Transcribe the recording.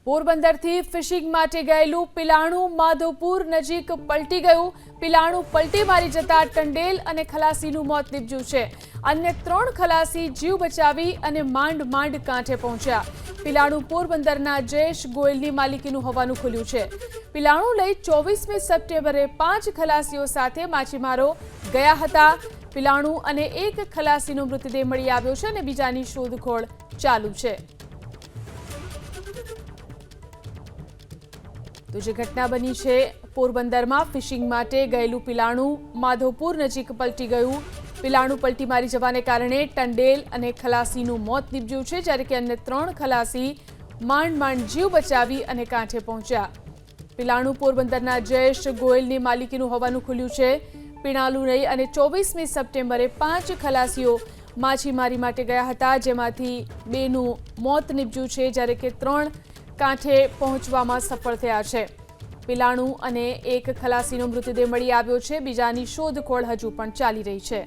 પોરબંદરથી fishing માટે ગયેલું પિલાણું માધવપુર નજીક પલટી ગયું। પિલાણું પલટી મારી જતા ટંડેલ અને ખલાસીનું મોત નીપજ્યું છે। અન્ય 3 ખલાસી જીવ બચાવી અને માંડ કાંઠે પહોંચ્યા। પિલાણું પોરબંદરના જયેશ ગોયલની માલિકીનું હોવાનું ખુલ્યું છે। પિલાણું લઈ 24મી સપ્ટેમ્બરે 5 ખલાસીઓ સાથે માછીમારો ગયા હતા। પિલાણું અને એક ખલાસીનો મૃતદેહ મળી આવ્યો છે અને બીજાની શોધખોળ ચાલુ છે। તો જે ઘટના બની છે પોરબંદરમાં ફિશિંગ માટે ગયેલું પિલાણું માધવપુર નજીક પલટી ગયું। પિલાણું પલટી મારી જવાને કારણે ટંડેલ અને ખલાસીનું મોત નીપજ્યું છે, જ્યારે કે અન્ય 3 ખલાસી માંડ જીવ બચાવી અને કાંઠે પહોંચ્યા। પિલાણું પોરબંદરના જયેશ ગોયલની માલિકીનું હોવાનું ખુલ્યું છે। પિલાણું લઈ અને 24મી સપ્ટેમ્બરે 5 ખલાસીઓ માછીમારી માટે ગયા હતા, જેમાંથી 2નું મોત નીપજ્યું છે, જ્યારે કે 3 કાંઠે પહોંચવામાં સફળ થયા છે। પિલાણું અને એક ખલાસીનો મૃતદેહ મળી આવ્યો છે। બીજાની શોધખોળ હજુ પણ ચાલી રહી છે।